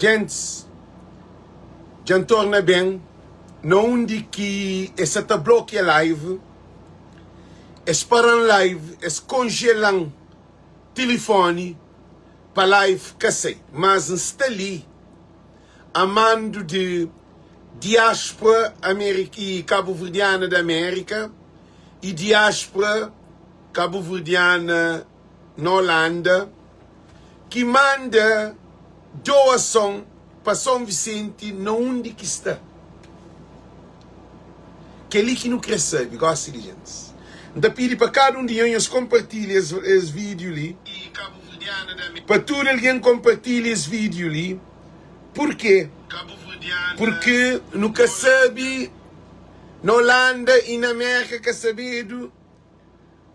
Gents, já torna bem, não de que essa tá bloqueia live, param live, congelam telefone para live cacei, mas está ali, a mando de diáspora e cabo-verdiana da América e diáspora cabo-verdiana na Holanda, que manda doação para São Vicente, onde que está. Que é ali que não recebe, gosta de gente. Então, pedi para cada um de nós compartilhar esse vídeo ali. Para todo alguém compartilhar esse vídeo ali. Por quê? Porque nunca sabe, na Holanda e na América, que sabido,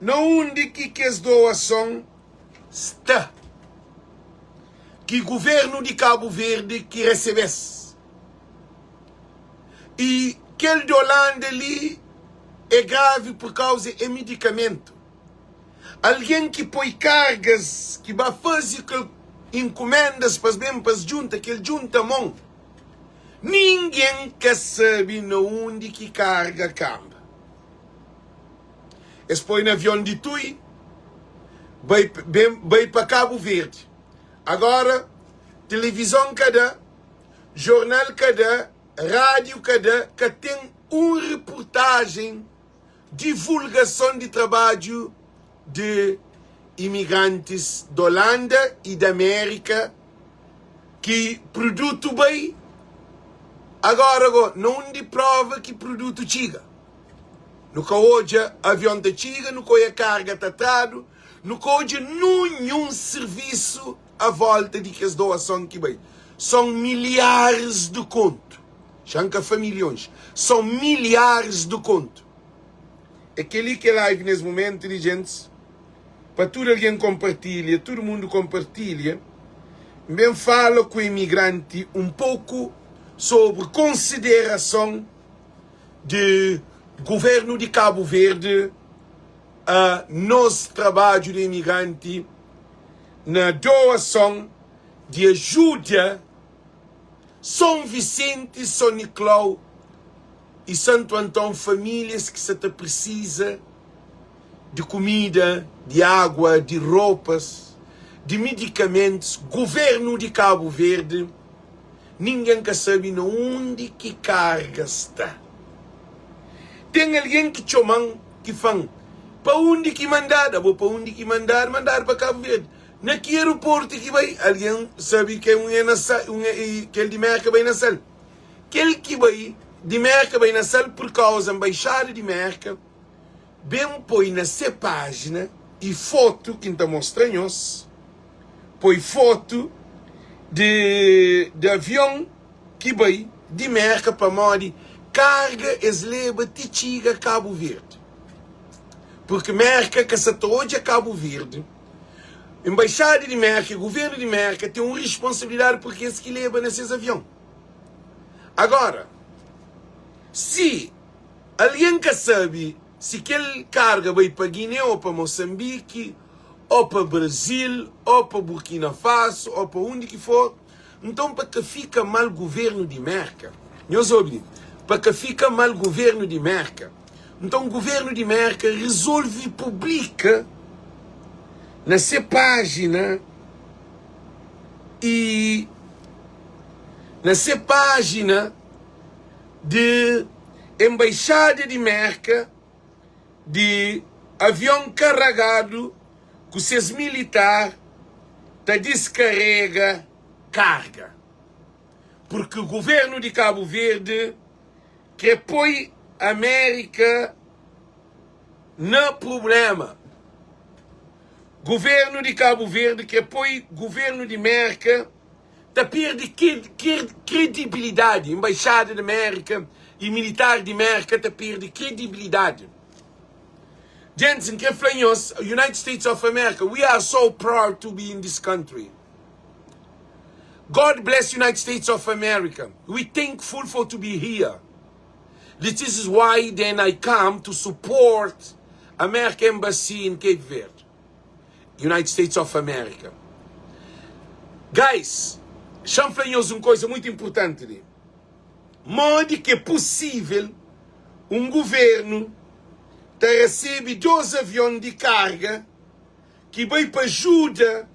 onde que essa doação está. Que o governo de Cabo Verde que recebesse. E aquele de Holanda ali é grave por causa de medicamento. Alguém que põe cargas, que vai fazer encomendas para as juntas, que ele junta a mão. Ninguém quer saber onde que carga camba. Eles põem no avião de Tui, vai para Cabo Verde. Agora, televisão cada, jornal cada, rádio cada, que tem reportagem, divulgação de trabalho de imigrantes da Holanda e da América que produto bem, agora não de prova que produto chega. Nunca hoje avião da chega, nunca hoje a carga tratado, nunca hoje nenhum serviço à volta de que as doações que bem. São milhares de conto. Chanca famílias. São milhares de conto. É aquele que é live nesse momento, gente, para todo alguém compartilha, todo mundo compartilha, bem fala com o imigrante um pouco sobre consideração do governo de Cabo Verde a nosso trabalho de imigrante na doação de ajuda São Vicente, São Nicolau e Santo Antão, famílias que se precisa de comida, de água, de roupas, de medicamentos. Governo de Cabo Verde, ninguém quer saber onde que carga está. Tem alguém que chamam, que fala, para onde que mandar? Vou para onde que mandar para Cabo Verde. Naquele aeroporto que vai, alguém sabe que que ele de América vai nascer. Aquele que vai de América vai nascer por causa da embaixada de América, bem põe na sua página e foto que está mostrando, põe foto de avião que vai de América para Mori, carga esleba Tichiga Cabo Verde. Porque América que se hoje a Cabo Verde, embaixada de América, governo de América tem uma responsabilidade porque esse que leva nesses aviões. Agora, se alguém que sabe se aquele carga vai para Guiné ou para Moçambique, ou para Brasil, ou para Burkina Faso, ou para onde que for, então para que fica mal o governo de América, para que fica mal o governo de América, então o governo de América resolve publica na sua página e na sua página de embaixada de América de avião carregado com seus militares tá descarrega carga. Porque o governo de Cabo Verde quer pôr a América no problema. Governo de Cabo Verde quer pôr governo de América tá perde credibilidade. Embaixada de América e militar de América tá perde credibilidade. Jensen, que falamos, United States of America, we are so proud to be in this country. God bless United States of America. We thankful for to be here. This is why then I come to support American Embassy in Cape Verde. United States of America. Guys, chanflanhos uma coisa muito importante ali. Modo que é possível governo recebe 2 aviões de carga que vai para ajuda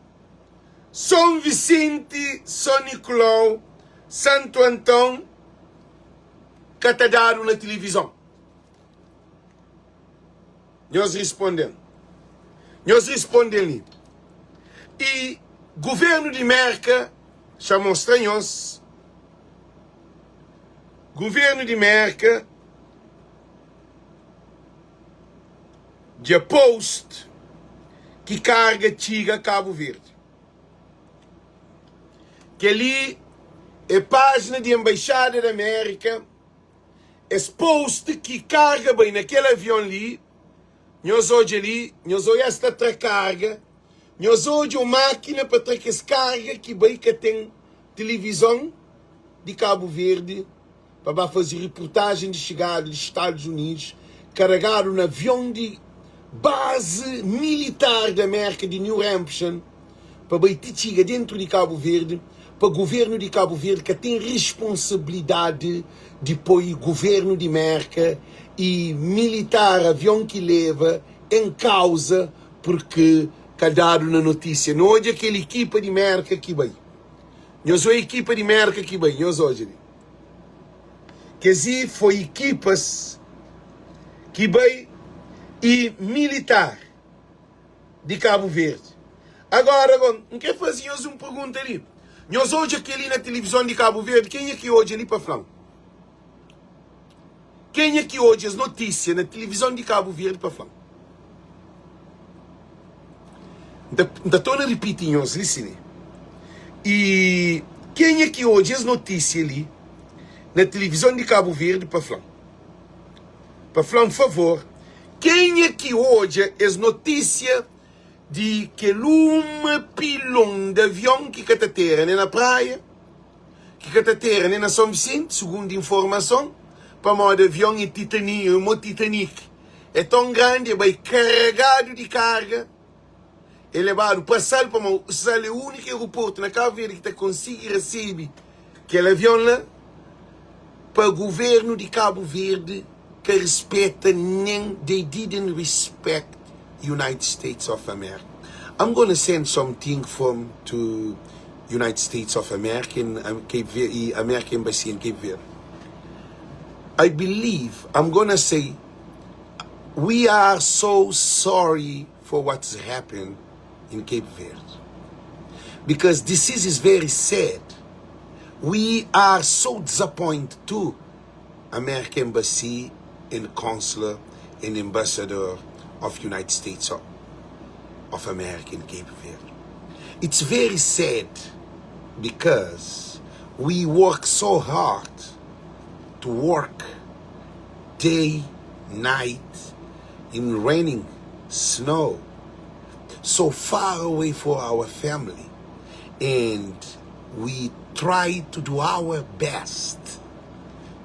São Vicente, São Nicolau, Santo Antão, que está dado na televisão. Nós respondemos. E governo de América chamou estranhos. Governo de América de post que carga chega Cabo Verde. Que ali é página de Embaixada da América, é post que carga bem naquele avião ali. Nós hoje esta carga, nós hoje uma máquina para trazer essa carga que bem que tem televisão de Cabo Verde para fazer reportagem de chegada dos Estados Unidos, carregar um avião de base militar da América de New Hampshire para chegar dentro de Cabo Verde, para o governo de Cabo Verde que tem responsabilidade de pôr o governo de América e militar avião que leva em causa porque dado na notícia. Não hoje aquela equipa de América que vai. Nós a equipa de América que vai. Nós hoje. Que se foi equipas que vai e militar de Cabo Verde. Agora, não quer fazer uma pergunta ali. Nós hoje aqui ali na televisão de Cabo Verde, quem é que hoje ali para falar? Quem é que hoje as notícias na televisão de Cabo Verde para falar? Estou a repetir, nós, listen. E quem é que hoje as notícias ali na televisão de Cabo Verde para falar? Para falar um favor. Quem é que hoje as notícias de que um pilão de avião que está ter na praia, que está ter na São Vicente, segundo informação, para modo avião e Titanic é tão grande, vai carregado de carga, é levado para o único aeroporto na Cabo Verde que está conseguindo receber aquele avião lá, para o governo de Cabo Verde que respeita nem, they didn't respect United States of America. I'm going to send something to United States of America in Cape Verde, American Embassy in Cape Verde. I believe, I'm going to say, we are so sorry for what's happened in Cape Verde. Because this is very sad. We are so disappointed too, American Embassy and Consular and Ambassador of United States of America in Cape Verde. It's very sad because we work so hard to work day, night, in raining, snow, so far away from our family. And we try to do our best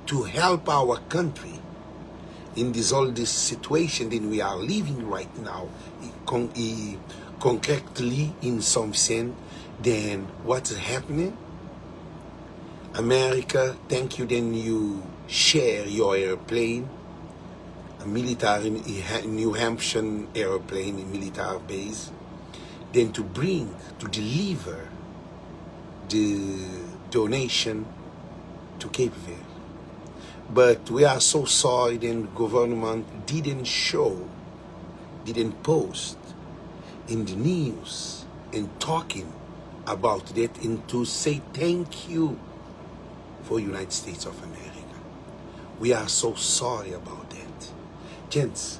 to help our country in all this situation that we are living right now, concretely in something. Then what's happening? America, thank you, then you share your airplane, a military New Hampshire airplane, a military base, then to deliver the donation to Cape Verde. But we are so sorry that the government didn't post in the news and talking about that and to say thank you for United States of America. We are so sorry about that. Gents,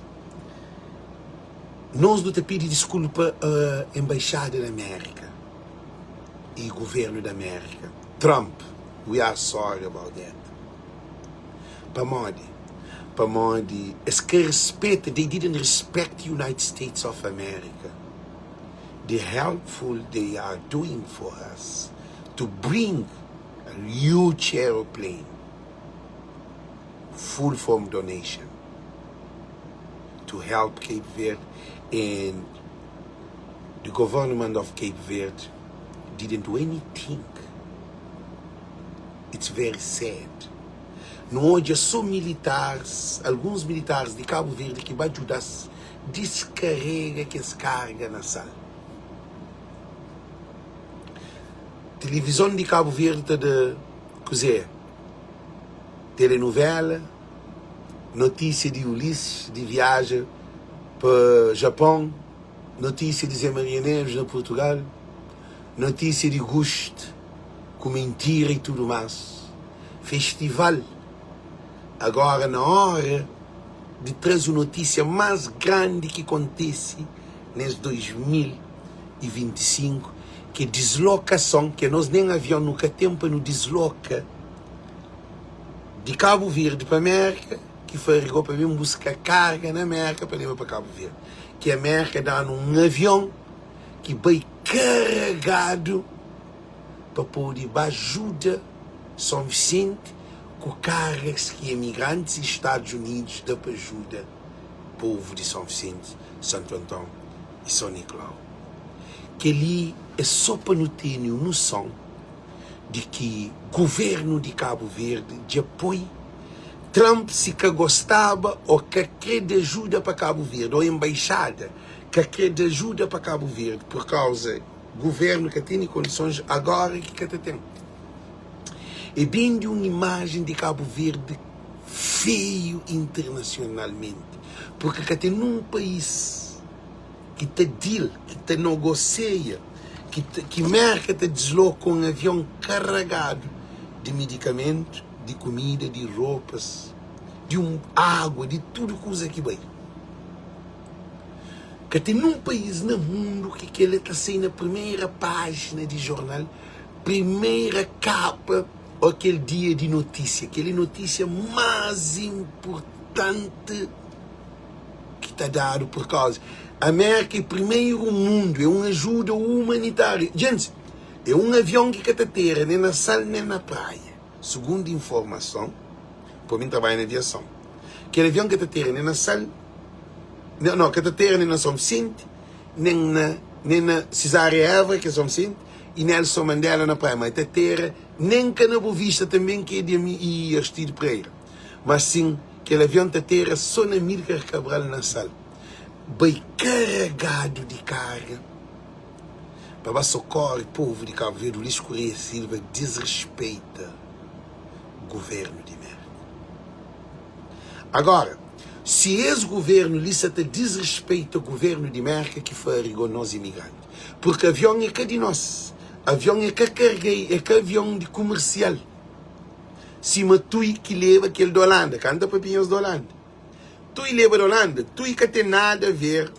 nós não te pedimos desculpa à Embaixada da América e governo da América. Trump, we are sorry about that. Pamodi, es que respeita, they didn't respect the United States of America. The helpful they are doing for us to bring a huge airplane, full from donation, to help Cape Verde, and the government of Cape Verde didn't do anything it's very sad. Não hoje só militares, alguns militares de Cabo Verde que vai ajudar a descarregar que se carga na sala. Televisão de Cabo Verde de cozer, telenovela, notícia de Ulisses de viagem para o Japão, notícia de Zé Maria Neves na Portugal, notícia de Guste com mentira e tudo mais. Festival. Agora, na hora de trazer a notícia mais grande que acontece nesse 2025, que é deslocação, que nós nem avião nunca tempo nos desloca de Cabo Verde para a América, que foi para vir buscar carga na América para levar para Cabo Verde. Que a América dá um avião que vai carregado para poder ajudar São Vicente com cargas que imigrantes dos Estados Unidos dão para ajudar o povo de São Vicente, Santo Antão e São Nicolau. Que ali é só para não ter noção de que o governo de Cabo Verde de apoio Trump se que gostava ou que quer de ajuda para Cabo Verde, ou a embaixada que quer de ajuda para Cabo Verde, por causa do governo que tem condições agora que tem. É bem de uma imagem de Cabo Verde feio internacionalmente, porque tem um país que te deal, que te negocia, que marca te desloca um avião carregado de medicamentos, de comida, de roupas, de água, de tudo coisa que vai. Que tem um país no mundo que ele está sendo na primeira página de jornal, primeira capa, aquele dia de notícia, aquela notícia mais importante que está dado por causa. A América é primeiro mundo, é uma ajuda humanitária. Gente, é um avião que está terra, nem na sala, nem na praia. Segundo informação, por mim trabalho na aviação, aquele avião que está terra, nem na sala, não, que está terra nem na São Vicente, nem na Cesária Évora, que é São Vicente, e Nelson Mandela na praia, mas está terra, nem que na Boa Vista também, que é de Aristides Pereira. Mas sim, aquele avião está terra só na Amílcar Cabral na sala. Bem carregado de carga. Para socorrer o povo de Cabo Verde, o Luís Correia Silva desrespeita o governo de merda. Agora, se esse governo lhe desrespeita o governo de merda, que foi nós imigrantes. Porque avião é que de nós. Avião é que carguei, é que avião de comercial. Cima tu que leva aquele da Holanda, canta papinhos da Holanda. Tu leva da Holanda, tu que tem nada a ver.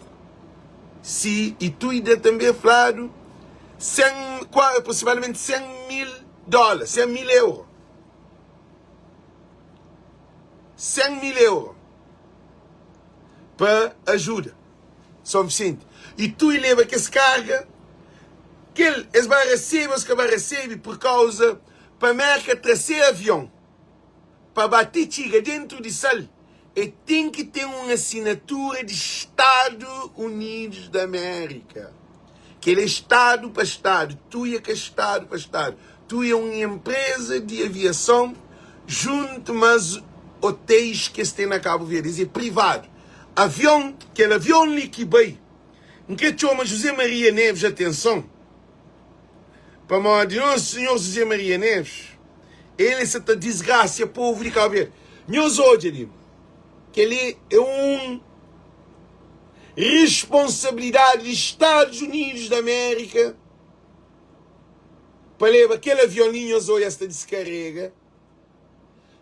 Se, e tu ainda também falado, aproximadamente $100,000, 100 mil euros. 100 mil euros para ajuda São Vicente. E tu leva que essa carga, que eles vão receber, os que vão receber por causa para a América trazer avião, para bater tiga dentro de sal, e tem que ter uma assinatura de Estados Unidos da América. Que ele é Estado para Estado, tu é que é Estado para Estado. Tu é uma empresa de aviação junto, mas hotéis que estão na Cabo Verde, é privado. Avião, aquele avião ali que vai, em que chama José Maria Neves, atenção, para a de nosso senhor José Maria Neves, ele se está desgraça, o povo de Cabo Verde. Nós hoje ali, que ele é uma responsabilidade dos Estados Unidos da América para levar aquele aviãozinho, nós hoje esta descarrega.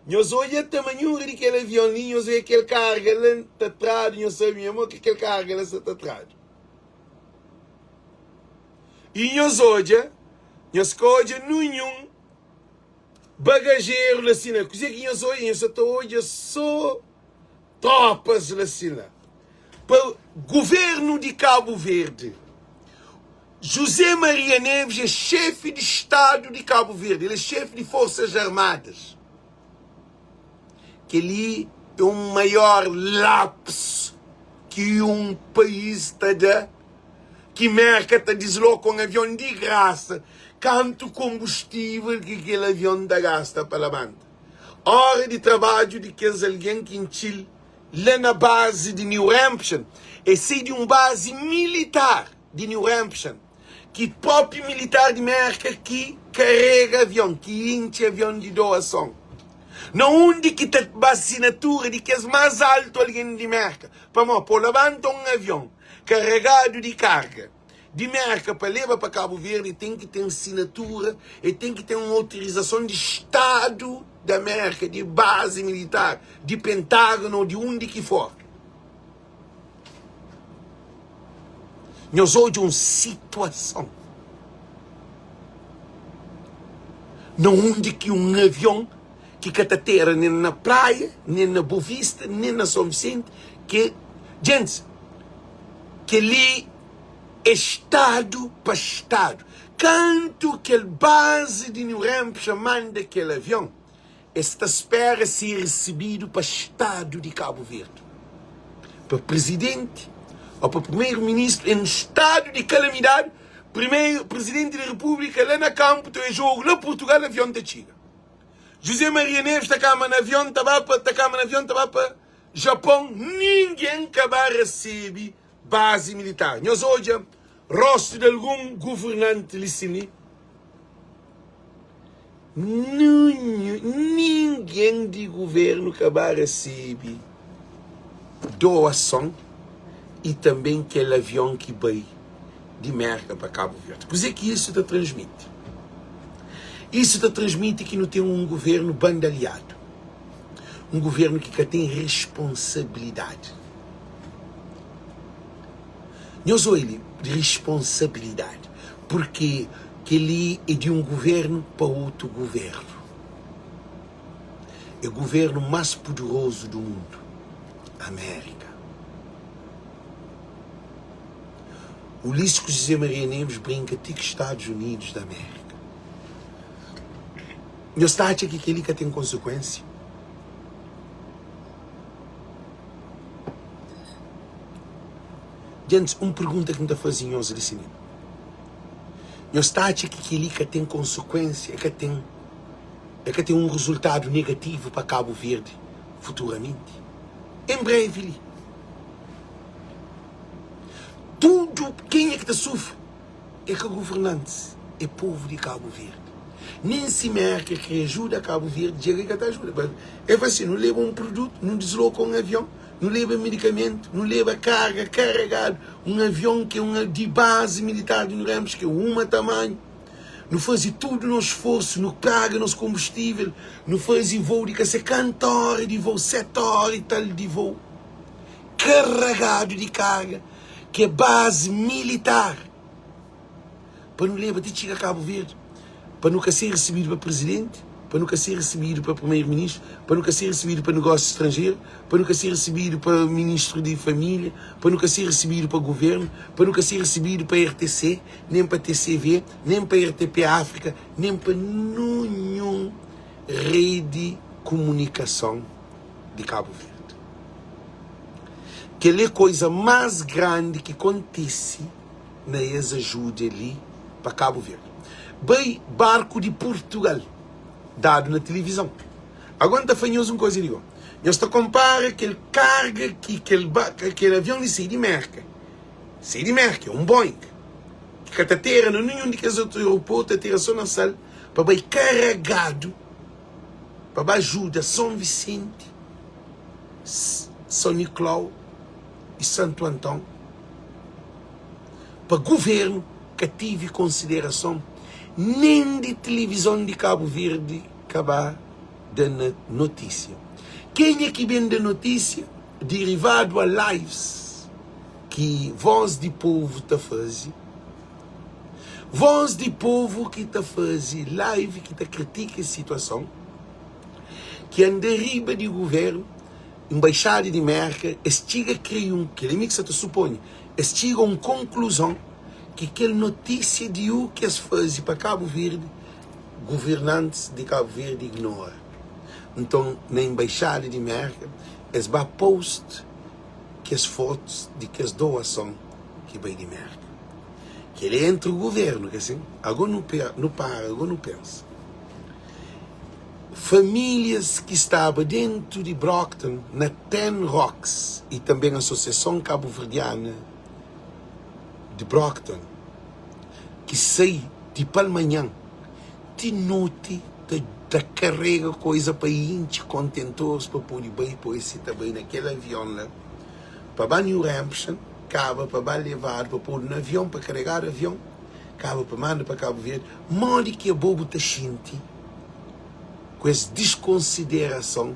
Nós hoje a tamanho daquele aviãozinho, nós hoje aquele carga lá está atrás, nós sabemos que aquele carga lá está atrás. E nós hoje nenhum bagageiro assim, na coisa que nós hoje só tropas assim. Para o governo de Cabo Verde, José Maria Neves é chefe de Estado de Cabo Verde, ele é chefe de Forças Armadas. Que ali é um maior lapso que um país está a que América te desloca um avião de graça, quanto combustível que aquele avião da gasta para levantar. Hora de trabalho de que alguém que em Chile, lá na base de New Hampshire, e sei de uma base militar de New Hampshire, que próprio militar de América que carrega avião, que enche avião de doação. Não onde que tem a assinatura de que é mais alto alguém de América. Para levantar um avião carregado de carga de América para levar para Cabo Verde, tem que ter assinatura e tem que ter uma autorização de Estado da América, de base militar, de Pentágono, de onde que for. Nós hoje uma situação não onde que um avião que catateira nem na praia, nem na Boa Vista, nem na São Vicente, que, gente, que ali é Estado para Estado. Quanto que a base de New Hampshire manda aquele avião, está espera ser recebido para o Estado de Cabo Verde. Para o presidente, ou para o primeiro-ministro, em estado de calamidade, primeiro presidente da República, lá na campo, tem jogo, lá Portugal, avião da China. José Maria Neves está cá no avião, estava para Japão, ninguém acaba receber base militar. Nós hoje, rosto de algum governante licini, ninguém de governo acaba receber doação e também aquele avião que veio de América para Cabo Verde. Pois é que isso te transmite. Isso te transmite que não tem um governo bandalhado. Um governo que tem responsabilidade. Nós olhamos de responsabilidade. Porque que ele é de um governo para outro governo. É o governo mais poderoso do mundo. América. Ulisses José Maria Neves brinca que Estados Unidos da América. Nós está aqui que ele tem consequência. Gente, uma pergunta que me está fazendo hoje desse nível. Nós está aqui que ele tem consequência, é que tem um resultado negativo para Cabo Verde futuramente. Em breve. Tudo, quem é que sofre? É que o governante é povo de Cabo Verde. Nem se merca que ajuda a Cabo Verde, chega que está ajuda. É assim, não leva um produto, não desloca um avião, não leva medicamento, não leva carga, carregado. Um avião que é de base militar de New Hampshire, que é uma tamanho. Não faz tudo no esforço, não paga nos combustível, não faz voo de 50 horas de voo, 7 horas e tal de voo. Carregado de carga, que é base militar. Para não levar, de chegar a Cabo Verde. Para nunca ser recebido para presidente, para nunca ser recebido para primeiro-ministro, para nunca ser recebido para negócio estrangeiro, para nunca ser recebido para ministro de família, para nunca ser recebido para governo, para nunca ser recebido para RTC, nem para TCV, nem para RTP África, nem para nenhuma rede de comunicação de Cabo Verde. Que é a coisa mais grande que acontece na ajuda ali para Cabo Verde. Bem, barco de Portugal, dado na televisão. Agora está fanhoso uma coisa, digo. Nós te compara aquele carga que aquele avião de sair de América. Sair de América, um Boeing. Que está terra, não nenhum de que os outros aeroportos, terra só na sala, para bem carregado, para ajuda São Vicente, São Nicolau e Santo Antão. Para governo que tive consideração nem de televisão de Cabo Verde acabar dando notícia. Quem é que vende notícia? Derivado a lives que Voz de Povo está fazendo. Voz de Povo que está fazendo live, que está critica a situação, que anda riba de governo, embaixada de América, estiga criam, que ele se supõe, estiga uma conclusão que aquela notícia de o que as fazem para Cabo Verde, governantes de Cabo Verde ignoram. Então, na embaixada de América, eles vão post que as fotos de que as doação que vem de América. que ele entra o governo, que assim, agora não para, agora não pensa. Famílias que estavam dentro de Brockton, na Ten Rocks, e também a Associação Cabo-Verdiana de Brockton, que sai de Palmanhã, de noite, da carrega coisa para 20 contentores para pôr bem, pôr esse também naquele avião lá, para New Hampshire, acaba para levar, para pôr no avião, para carregar o avião, acaba para mandar para Cabo Verde, modo que a bobo está xinte, com essa desconsideração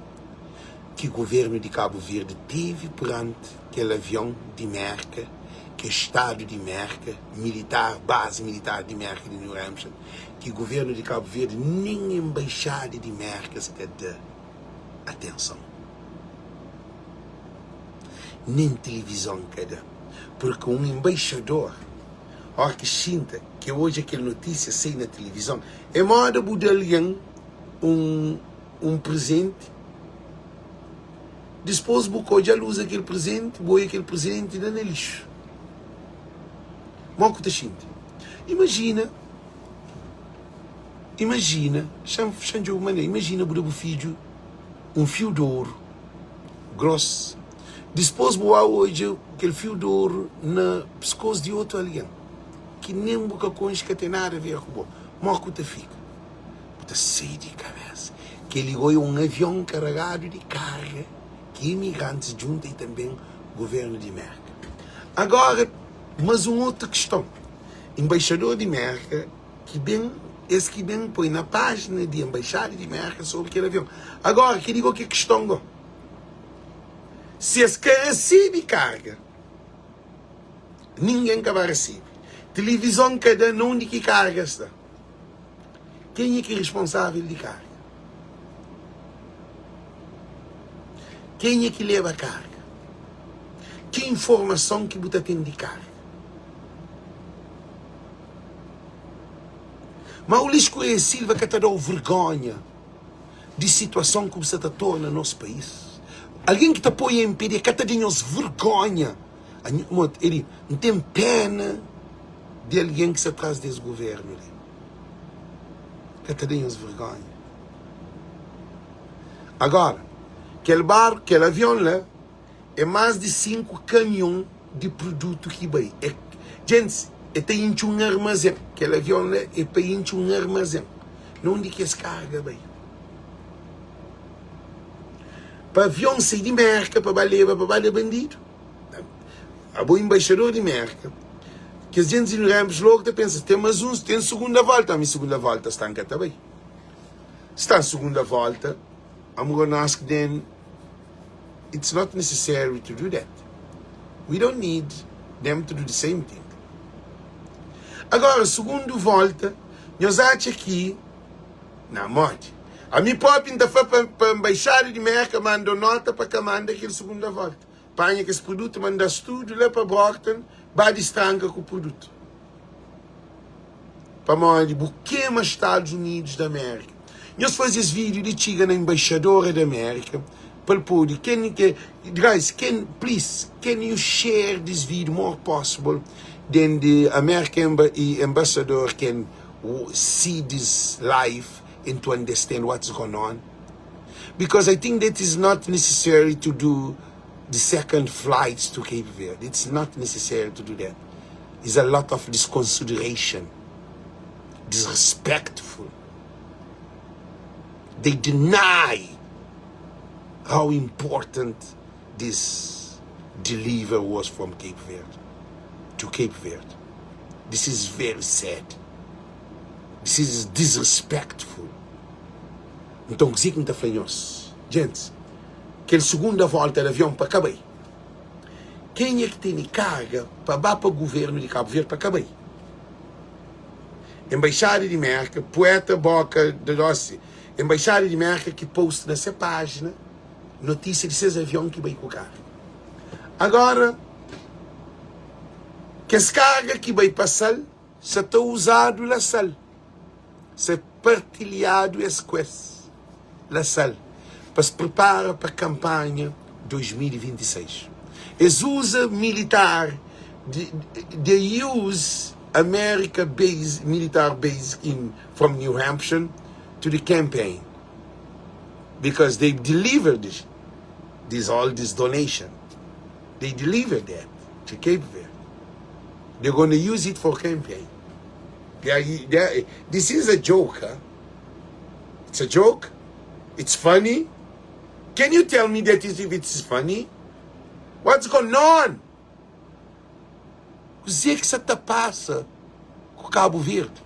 que o governo de Cabo Verde teve perante aquele avião de merca, que é Estado de Merca, militar, base militar de Merca de New Hampshire, que o governo de Cabo Verde nem embaixada de Merca se dá atenção. Nem televisão cada. Porque um embaixador, olha que sinta que hoje aquela notícia sai na televisão, é moda budalhão um presente, depois bocou de luz aquele presente, boi aquele presente e dá no lixo. Moco da xinte. Imagina, imagina o filho, um fio de ouro, grosso, depois boa hoje aquele fio de ouro na pescoço de outro alguém, que nem boca concha que tem nada a ver com o moco da fica. Puta sei de cabeça, que ligou um avião carregado de carga, que imigrantes junto e também o governo de Merca. Agora, mas uma outra questão. Embaixador de Merca, esse que bem põe na página de embaixada de Merca sobre aquele avião. Agora, que digo que questão, se esse que recebe carga, ninguém que vai receber. Televisão cada não de que carga está. Quem é que é responsável de carga? Quem é que leva a carga? Que informação que você tem de carga? Mas o Luís Correia Silva que está dando vergonha de situação que você está tornando no nosso país. Alguém que está apoia em PD, que está dando vergonha. Ele não tem pena de alguém que se atrás desse governo. Que está dando vergonha. Agora, aquele avião lá, é mais de 5 caminhões de produto que vai. Gente, tem um armazém. Aquele avião lá é para um armazém. Não de que se carga bem. Para avião sair de Merca, para levar bandido. A boa embaixador de Merca, que a gente não lembra logo, pensa, tem segunda volta. A minha segunda volta está em cá também. Está em segunda volta, I'm going to ask them, it's not necessary to do that. We don't need them to do the same thing. Agora, segunda volta, nós achamos que, na morte, a minha própria ainda foi para a embaixada de Merca, mandou nota para que manda aquela segunda volta. Panha que esse produto, manda tudo lá para Brockton, bate estranca com o produto. Para mandar buquê mais Estados Unidos da América. Nós fazemos vídeo de chiga na embaixadora da América, para poder, guys, please, can you share this video more possible? Then the American ambassador can see this live and to understand what's going on. Because I think that is not necessary to do the second flights to Cape Verde. It's not necessary to do that. It's a lot of disconsideration, disrespectful. They deny how important this delivery was from Cape Verde to Cape Verde. This is very sad. This is disrespectful. Então, o que está falando? Gente, aquela segunda volta de avião para Cabo Verde. Quem é que tem carga para o governo de Cabo Verde para Cabo Verde? Embaixada de Merca, poeta Boca de Doce. Embaixada de Merca que posta nessa página notícia de 6 aviões que vai com carga. Agora, que as cargas que vai passar, se está usado na sal. Se é partilhado esse coisa, na sal. Para se preparar para a campanha 2026. Eles usam militar, they use America base, military base from New Hampshire to the campaign. Because they delivered all this donation. They delivered that to Cape Verde. They're going to use it for campaign. This is a joke, huh? It's a joke. It's funny. Can you tell me that if it's funny? What's going on? O que se passa com Cabo Verde?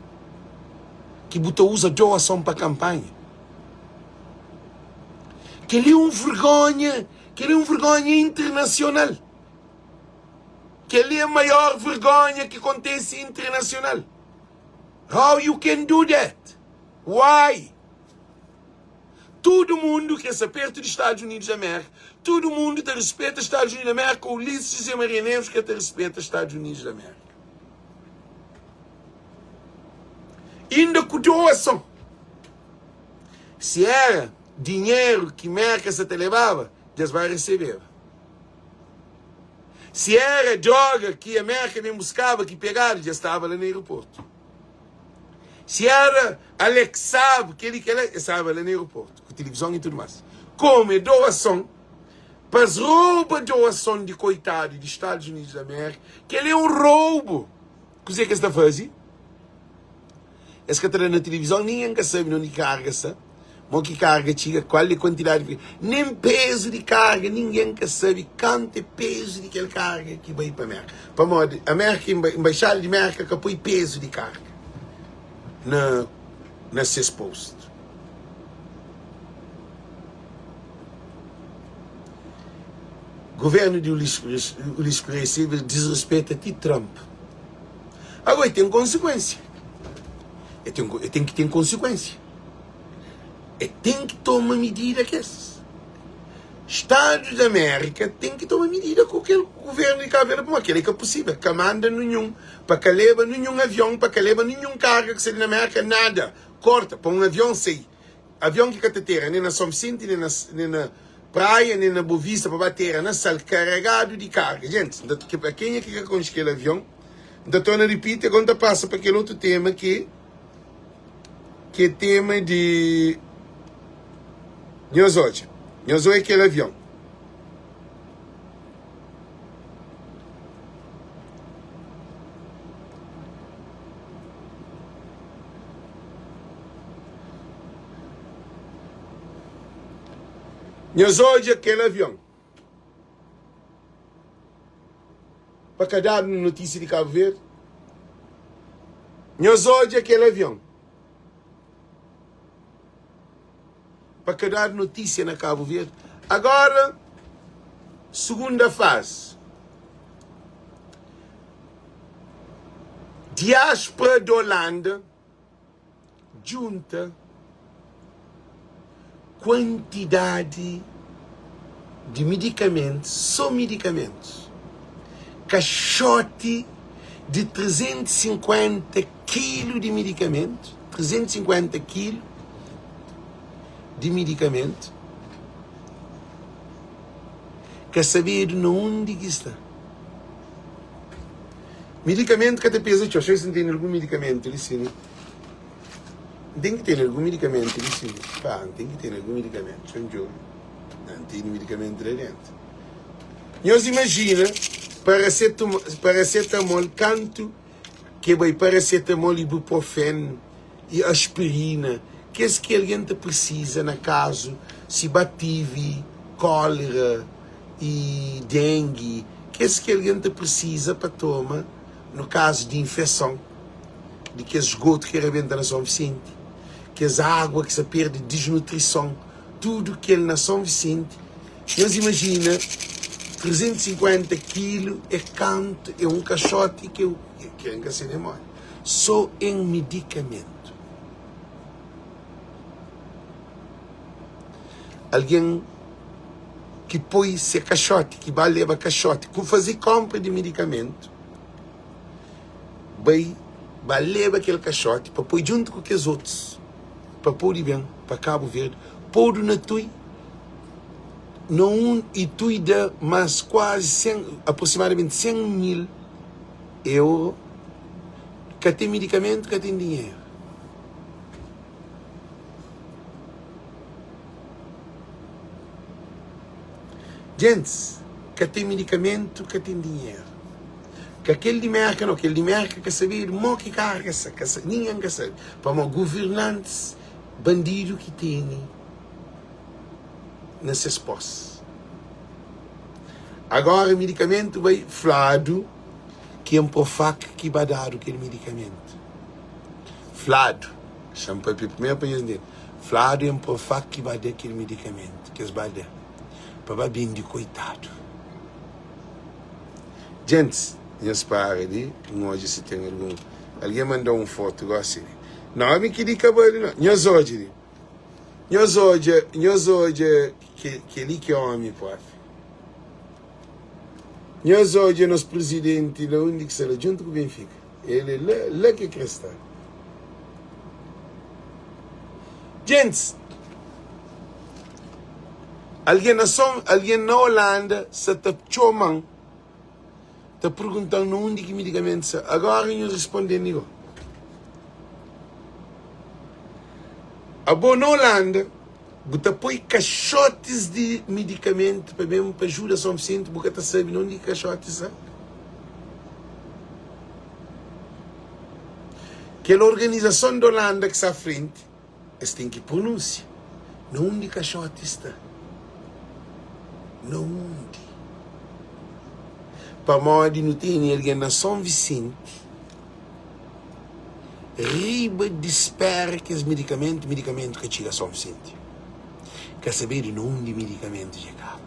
Que usa doação para campanha. Que ele é vergonha internacional. Que ele é a maior vergonha que acontece internacional. How you can do that? Why? Todo mundo quer ser perto dos Estados Unidos da América. Todo mundo te respeita os Estados Unidos da América. Ulisses e Marianeus que te respeita os Estados Unidos da América. Ainda com doação. Se era dinheiro que a América se te levava, Deus vai receber. Se era droga que a América me buscava, que pegava, já estava lá no aeroporto. Se era Alex Saab, que ele estava lá no aeroporto, com televisão e tudo mais. Como é doação, para as roupas doação de coitado dos Estados Unidos da América, que ele é um roubo. O que é que está fazendo? Esse que está na televisão, ninguém quer saber onde carga-se. Mas que carga chega, qual é a quantidade, nem peso de carga, ninguém quer saber quanto é peso de aquela carga que vai para a América. Para modo, a América, a embaixada de América que põe peso de carga nesse exposto. Governo de Ulisses Correia desrespeita a Trump. Agora tem consequência. Tem que ter consequência. Tem que tomar medida que essas. Estados da América tem que tomar medida com aquele governo de Cabo Verde, aquele que é possível. Que manda nenhum, para que leva nenhum avião, para que leva nenhum carga que seja na América, nada. Corta, para um avião sair. Avião que cateteira, nem na São Vicente, nem na praia, nem na Boa Vista, para bater na sal carregado de carga. Gente, para quem é que quer com aquele avião? Então, torna a repetir, quando passa para aquele outro tema que é tema de Nhosoja é aquele avião. Nhosoja é aquele avião. Para cada notícia de Cabo Verde. Nhosoja é aquele avião. Para cada notícia na Cabo Verde. Agora, segunda fase. Diáspora da Holanda junta quantidade de medicamentos, só medicamentos. Caixote de 350 quilos de medicamentos. 350 quilos de medicamento, quer saber de onde que está. Medicamento que até pesa, deixa eu ver se tem algum medicamento ali sim. Tem que ter algum medicamento ali sim. Pá, tem que ter algum medicamento. Não tem medicamento ali dentro. Nós imagina paracetamol, canto que vai paracetamol, ibuprofeno e aspirina. Que é que alguém precisa na caso se bative, cólera e dengue, que é que alguém precisa para tomar no caso de infecção, de que esgoto que arrebenta na São Vicente, que as água que se perde, desnutrição, tudo que é na São Vicente. Nós imagina 350 quilos é canto, é um caixote que ainda se demora. Só em medicamento. Alguém que põe esse caixote, que vai levar caixote, que fazer compra de medicamento, vai levar aquele caixote para pôr junto com aqueles outros, para pôr bem para Cabo Verde, pôr na Tui, não e Tui dá mais quase 100, aproximadamente 100 mil euros que tem medicamento, que tem dinheiro. Gente, que tem medicamento, que tem dinheiro. Que aquele de merca, não, aquele de merca que saber, mo que carga, ninguém quer saber. Para uma governantes, bandido que tem nessas posses. Agora o medicamento vai flado, que é um profac que vai dar aquele medicamento. Flado. Chama para o primeiro país dele. Flado é um profac que vai dar aquele medicamento. Que vai dar. Para bem de coitado. Gente, nós para ali, hoje se tem algum. Alguém mandou foto igual assim. Não, é que de cabelo, não. Nós hoje, que ele que é homem, pode. Nós hoje, nosso presidente, lá onde que se junto com o Benfica. Ele é lá que cristão. Gente, alguém na Holanda se está chamando, está perguntando onde que medicamento está. Agora eu respondo. A boa na Holanda, você põe caixotes de medicamento para mesmo para ajudar São Vicente, porque você sabe onde que caixotes são. Aquela organização da Holanda que está à frente, eles têm que pronunciar. Onde caixotes está? Onde? Para modo não tem alguém na São Vicente, riba de espera que os medicamento que chega a São Vicente. Quer saber de onde medicamento chega?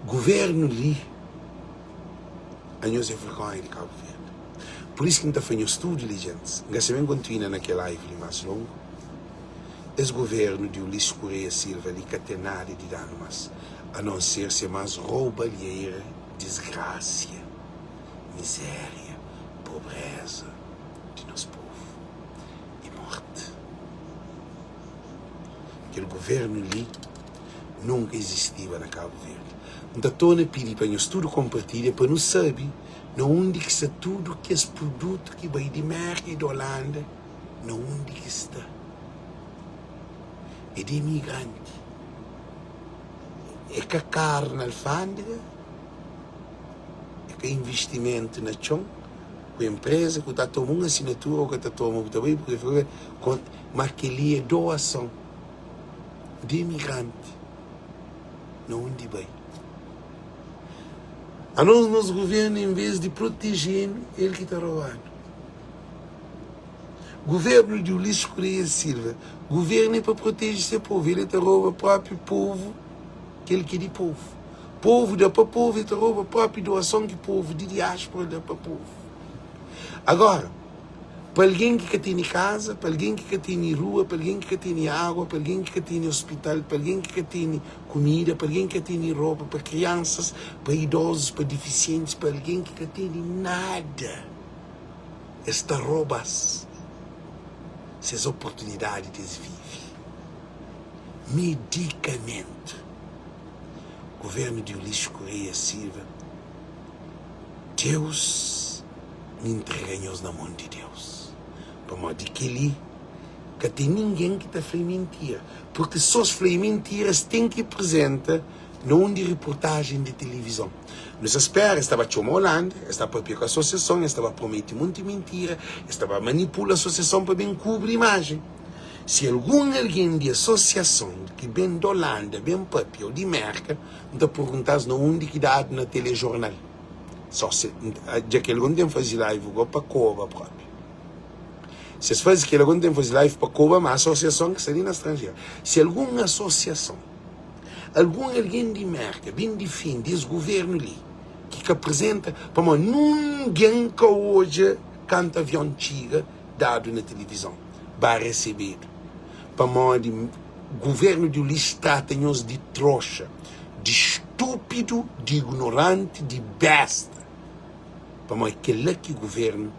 Governo ali, a nós é vergonha de Cabo Verde. Por isso que a gente faz um estudo, gente. Nós também continuamos naquela live mais longo. Esse governo de Ulisses Correia Silva ali que tem nada de dano, mas a não ser mais roubalheira, desgraça, miséria, pobreza de nosso povo e morte. Aquele governo ali nunca existiu na Cabo Verde. Então, estou a pedir para nós tudo compartilhar, para não saber onde que está tudo que esse produto que vai de América e da Holanda, onde que está. É de imigrante. É que a carne na alfândega, é que investimento na chão, com a empresa que está tomando uma assinatura, ou que está tomando também, mas que ali é doação de imigrante. Onde vai? A nós, nosso governo, em vez de proteger, ele que está roubando. Governo de Ulisses Correia Silva, governo é para proteger seu povo, ele está roubando o próprio povo, que ele quer de povo. Povo dá para povo, ele está roubando a própria doação que povo, de diáspora dá para povo. Agora, para alguém que tem casa, para alguém que tem rua, para alguém que tem água, para alguém que tem hospital, para alguém que tem comida, para alguém que tem roupa, para crianças, para idosos, para deficientes, para alguém que tem nada, está roubas essas oportunidades que eles vivem. Medicamento. Governo de Ulisses Correia Silva, Deus me entrega-nos na mão de Deus. Para modo que ali, que tem ninguém que está falando mentira. Porque só os falam mentiras têm que apresentar não de reportagem de televisão. Nos espera, estava a Holanda, estava a com a associação, estava a prometer muita mentira, estava a manipular a associação para bem cobrir a imagem. Se alguém de associação que vem da Holanda, vem papel ou de merca, não perguntas onde que dá na telejornal. Só se, já que algum tempo fazia live, vou para Cuba próprio. Se faz que algum tempo fazia live para Cuba, mas a associação que seria na estrangeira. Se alguma associação, alguém de merca, vem de fim, desse governo ali, que apresenta, para mim, ninguém que hoje canta avião antiga dado na televisão, vai receber. Para mim, o governo de Ulisses trata-nos de trouxa, de estúpido, de ignorante, de besta. Para mim, aquele que governo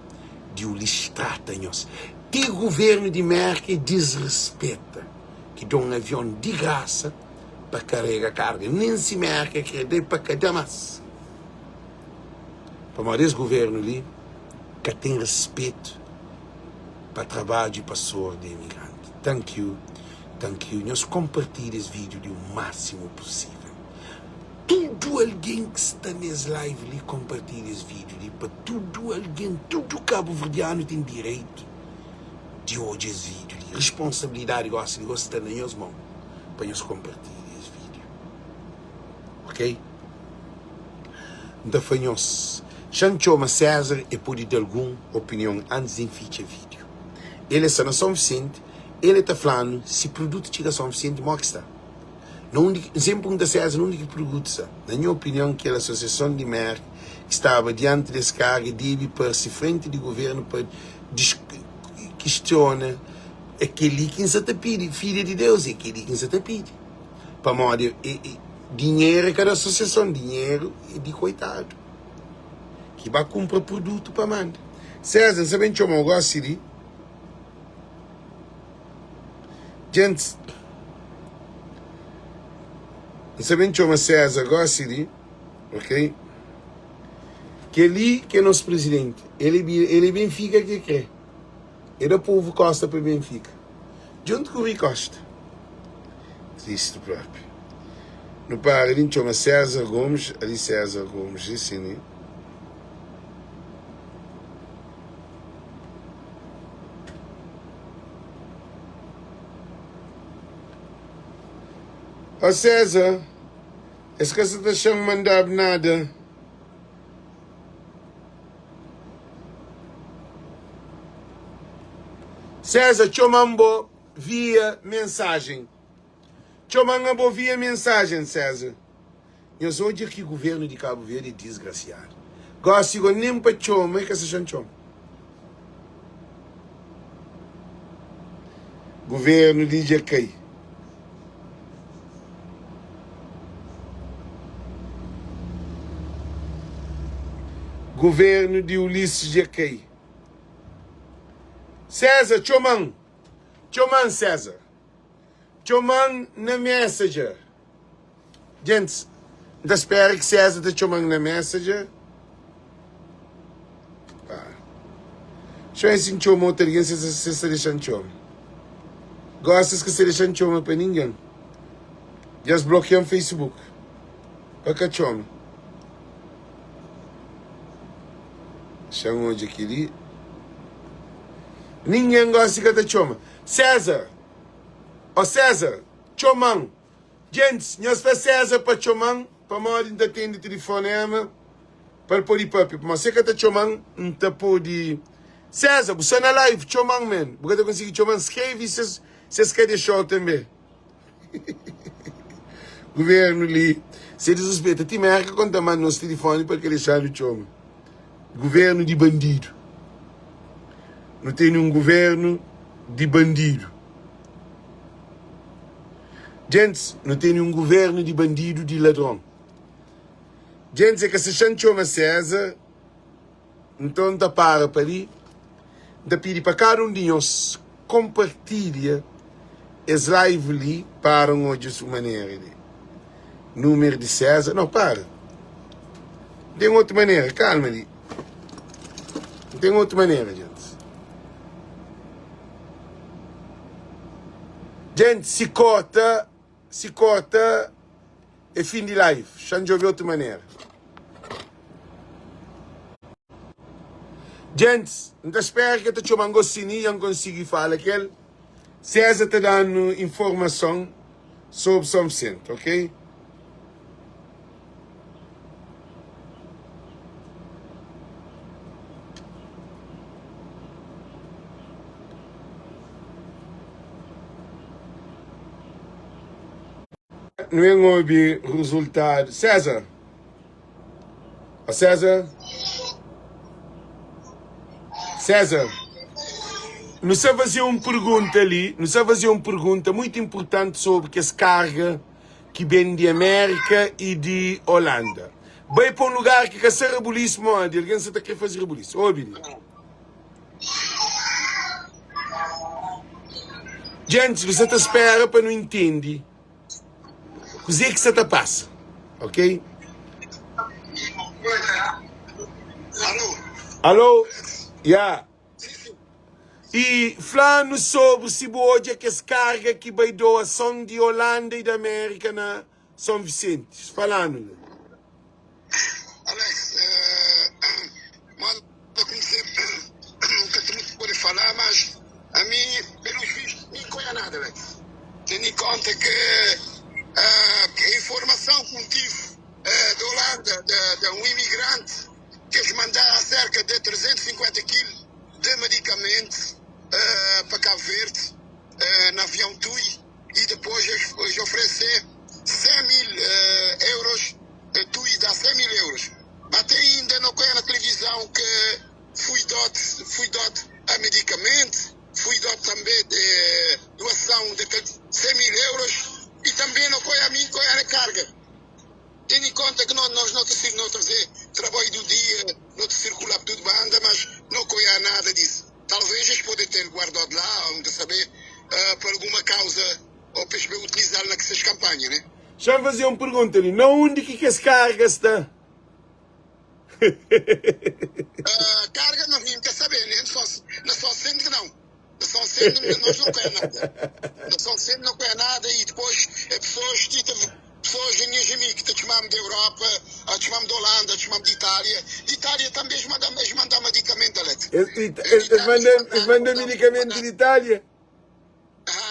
de Ulisses trata-nos. Que governo de merca desrespeita, que dá um avião de graça para carregar carga. Nem se merca que dê para cada mais. Para mim, esse governo ali que tem respeito para o trabalho e para a sorte do imigrante. Thank you. Nós compartilhamos esse vídeo o máximo possível. Tudo alguém que está nesse live ali compartilha esse vídeo ali, para todo cabo-verdiano tem direito de hoje esse vídeo ali. Responsabilidade gosta na minhas mãos para nós compartilhar esse vídeo. Ok? Então foi nós. Chanchoma César e pode ter alguma opinião antes de enfiar vídeo. Ele está na São Vicente, ele está falando se o produto chega a São Vicente, como está. Não sempre pergunta César, não diga produto está. Na minha opinião, que a associação de mercado que estava diante desse cargo deve para-se frente do governo para questionar aquele que se te pede, filho de Deus, é aquele que se te pede. Para modo, dinheiro é cada associação, dinheiro é de coitado. Que vai comprar produto para mandar. César, sabem que eu gosto de? Gente, sabem que eu César gosta de? Ok? Que ele que é nosso presidente, ele Benfica que quer. Ele é o povo Costa para Benfica. Junto com o Rui Costa. Triste próprio. No par, ele chama César Gomes, ali César Gomes, isso né? Ó César, esse que você está chamando mandar nada. César, chamambo via mensagem. Chamambo via mensagem, César. Eu sou de que o governo de Cabo Verde é desgraciado. Gosto de nem para chamar, que você chama. Governo de JK. Governo de Ulisses JK. César, Choman César. Choman na Messenger. Gente, ainda espera que César te Choman na Messenger. Deixa eu assim Choman outra alguém se você deixando Choman. Gostas que você deixando Choman para ninguém. Já bloqueiam o Facebook. Para que Choman. Chama onde aquele. Ninguém gosta que te chama. César. Ó César. Choman. Gente, nós fazemos César para Choman. Para modo de atender telefonema. Para poder papi. Mas você que te Choman. Não te pode. César, você na live. Choman, man. Porque eu consigo Choman. Escreve se você quer deixar também. Governo ali. Se desrespeita. Tem merda quando tá mandando nosso telefone para que deixar o Choman. Governo de bandido. Não tem um governo de bandido. Gente, não tem um governo de bandido, de ladrão. Gente, é que se chama César, então tá para ali, da pedir para cada um de nós compartilha as lives ali para hoje de sua maneira. Ali. Número de César, não, para. Tem outra maneira, calma ali. Tem outra maneira, gente. Gente, se corta é fim de live. Já de outra maneira. Gente, não espero que te chamando assim, não consigo falar aquele. César está dando informação sobre São Vicente, ok? Não é ouvir o resultado. César? César? César? Não sei fazer uma pergunta ali. Não sei fazer uma pergunta muito importante sobre essa carga que vem de América e de Holanda. Vai para um lugar que quer ser rebuliço, mano. Alguém se está querendo fazer rebuliço. Ouve. Gente, você está espera para não entender. O que você está passa, ok? Alô? Alô? Yeah. Sim, sim. E falando sobre se hoje que as cargas que vai doação de Holanda e da América na São Vicente. Falando. Alex, mano, eu conhecer, nunca te muito poder falar, mas a mim, pelos vistos, nem conha nada, Alex. Tendo em conta que a informação que tive da Holanda, de um imigrante, que eles mandaram cerca de 350 quilos de medicamentos para Cabo Verde, no avião TUI, e depois eles oferecer 100 mil euros, TUI dá 100 mil euros. Mas ainda não conheço na televisão que fui dado a medicamento, fui dado também de doação de 100 mil euros, e também não conheço a mim, conheço a carga. Tendo em conta que nós não conseguimos fazer trabalho do dia, não circular tudo banda, mas não conheço nada disso. Talvez eles podem ter guardado lá, não saber, por alguma causa, ou para utilizar nessas campanhas, né? Deixa eu fazer uma pergunta ali. Não onde que as cargas estão? Carga não vim quer saber, né? Não só sendo que não. Não só sendo, nós não conhecemos nada. Não só sendo, não conhecemos nada, e depois pessoas de mim que te chamamos da Europa, te chamamos da Holanda, te chamamos de Itália. De Itália também eles mandam medicamento, Alex. Eles mandam medicamento de Itália?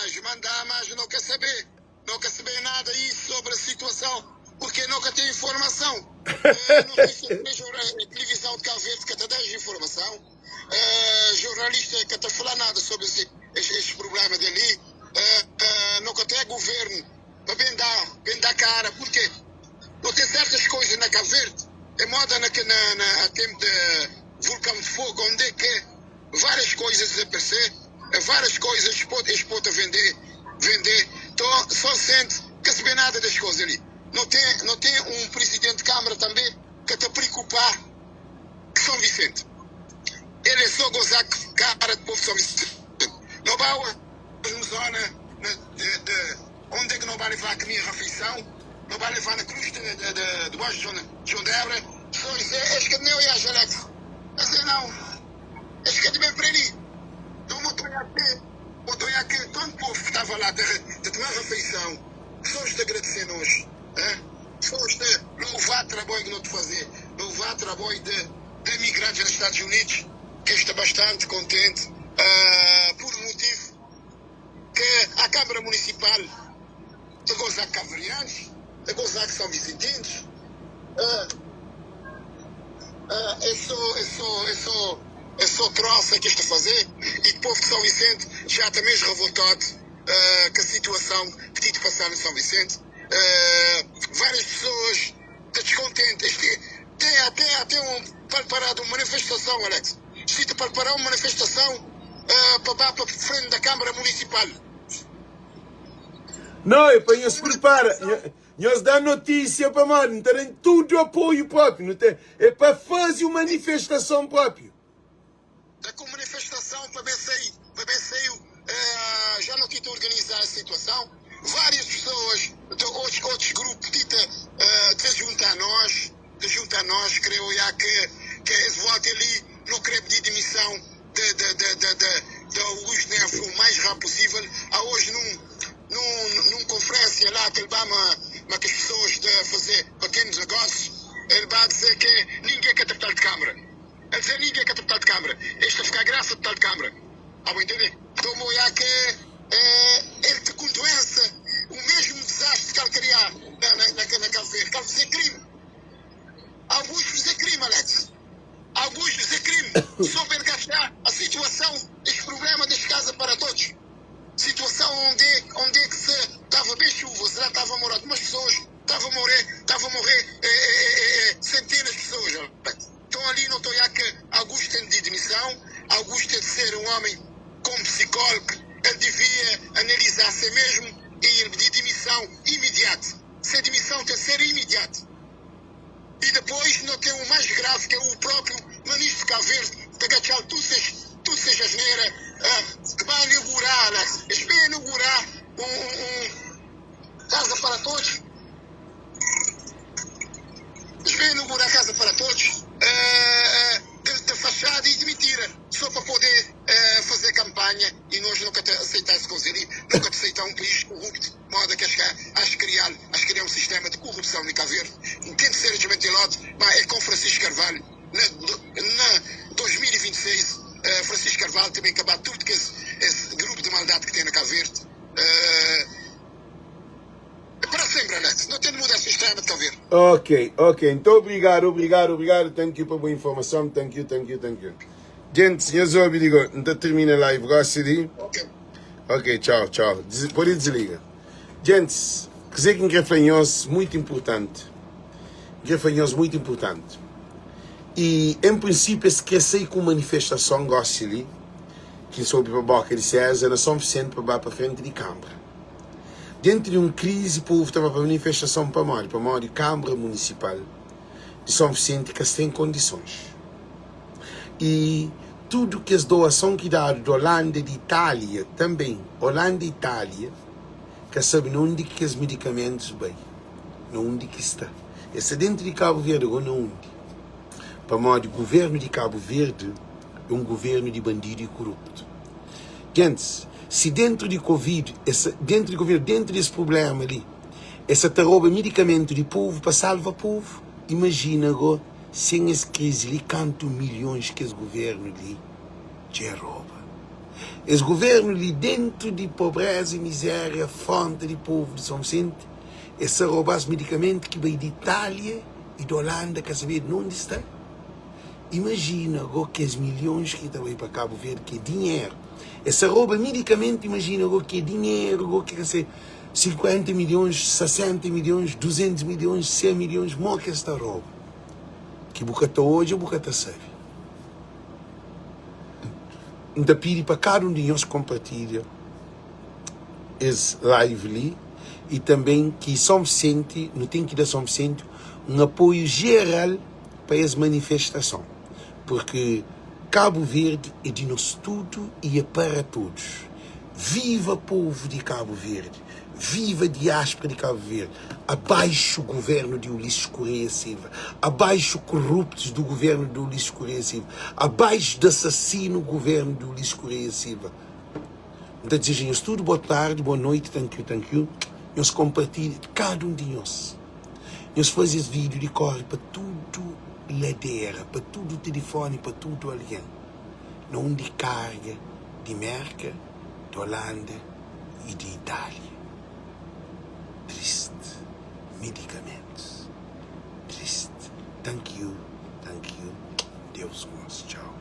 Eles mandam, mas não quer saber. Não quer saber nada sobre a situação, porque nunca tem informação. Não tem televisão de Cabo Verde que te dá informação. Jornalista que te fala nada sobre esses problemas dali. Nunca tem governo para bem dar cara, porque não tem certas coisas na Cabo Verde. É moda na tempo de vulcão de fogo, onde é que várias coisas desaparecer, várias coisas eles podem vender. Então, só sente que se vê nada das coisas ali. Não tem um presidente de Câmara também que te preocupar com São Vicente. Ele é só gozar com cara do povo de São Vicente. Não vai uma zona onde é que não vai levar a minha refeição, não vai levar na cruz de baixo de João de Évora. Só dizer, acho que nem eu ia a Alex. Mas não, acho que é de bem para ali. Então, eu aqui, tanto povo que estava lá de tomar refeição, pessoas de agradecer nós, pessoas de louvar o trabalho que não te fazer, louvar o trabalho de imigrantes nos Estados Unidos, que está bastante contente, por motivo que a Câmara Municipal de gozar com cabo-verdianos, de gozar com São Vicentinos, é só troça que está a fazer, e o povo de São Vicente já está mesmo revoltado com a situação que tinha de passar em São Vicente. Várias pessoas descontentes. Tem até preparado uma manifestação, Alex. Está preparar uma manifestação para frente da Câmara Municipal. Não, é para nos preparar. Nós dá notícia para nós, não tem tudo apoio próprio, não tem, é para fazer uma manifestação própria. Está com manifestação para ver se já não tenta organizar a situação. Várias pessoas de outros grupos se juntam a nós, creio já que eles voltem ali, não querem pedir demissão de Augusto Neves o mais rápido possível. Hoje numa conferência lá que ele vai que as pessoas de fazer pequenos negócios, ele vai dizer que ninguém quer deputado de Câmara. Ele dizer ninguém quer deputado de Câmara. Este ficar graça de deputado de Câmara. Vou entender? Então, já que ele te com doença, o mesmo desastre que ele criar na Cabo Verde, que ele fazer crime. Alguns fazer crime, Alex. Alguns fazer crime. Só para gastar a situação, este problema das casas para todos. Situação onde é que se estava bem chuva, será que estava a morar umas pessoas, estava a morrer centenas de pessoas. Então ali não estou já que Augusto tem de demissão, Augusto tem de ser um homem como psicólogo, ele devia analisar a si mesmo e ele pedir demissão imediata. Se a demissão tem de ser imediata. E depois não tem o mais grave, que é o próprio ministro de Cabo Verde, de agachar tudo seja asneira, que vai inaugurar, Alex. Eles vão inaugurar Casa para Todos. Eles vão inaugurar Casa para Todos de fachada e de mentira. nunca aceitar um país corrupto, de modo que acho criar um sistema de corrupção em Cabo Verde. Entende seriamente é com Francisco Carvalho. Na 2026, Francisco Carvalho também acabar tudo que esse grupo de maldade que tem na Cabo Verde. Para sempre, Alex. Não tem de mudar o sistema de Cabo Verde. Ok. Então, obrigado. Thank you por boa informação. Thank you. Gente, senhores, eu digo, então termina a live. Gosta de? Ok, tchau. Pode desligar. Gente, quer dizer que um grefanhoso muito importante. E, em princípio, esse que sei com manifestação, gosta de, que soube para a boca de César, não são suficientes para frente de Câmara. Dentro de uma crise, o povo estava para manifestação para a Câmara Municipal, de São Vicente, que tem condições. E tudo que as doações que dá de Holanda e de Itália, também, Holanda e Itália, que sabe onde que os medicamentos vêm, onde que está. Esse dentro de Cabo Verde, ou onde? Para o governo de Cabo Verde é um governo de bandido e corrupto. Gente, se dentro de Covid, dentro desse problema ali, essa rouba medicamento de povo para salvar o povo, imagina agora, sem essa crise ali, quantos milhões que esse governo ali já rouba. Esse governo ali, dentro de pobreza e miséria, fonte de povo de São Vicente, essa roubar os medicamentos que vem de Itália e de Holanda, quer saber de onde está? Imagina agora que os milhões que estão aí para Cabo Verde, que é dinheiro. Essa rouba medicamento, imagina agora que é dinheiro, agora que quer ser 50 milhões, 60 milhões, 200 milhões, 100 milhões, mal que esta rouba. Que bocata hoje, bocata serve. Então pedi para cada um de nós compartilhar esse live ali e também que São Vicente, não tem que dar São Vicente, um apoio geral para essa manifestação. Porque Cabo Verde é de nós tudo e é para todos. Viva povo de Cabo Verde. Viva a diáspora de Cabo Verde. Abaixo o governo de Ulisses Correia Silva. Abaixo corruptos do governo de Ulisses Correia Silva. Abaixo do assassino governo de Ulisses Correia Silva. Então desejamos tudo, boa tarde, boa noite, thank you. Nós compartilhamos, cada um de nós. Nós fazemos esse vídeo de corre para tudo ladeira, para tudo telefone, para tudo alguém. Não de carga, de merca, de Holanda e de Itália. Triste. Medicamentos. Triste. Thank you. Deus goste. Tchau.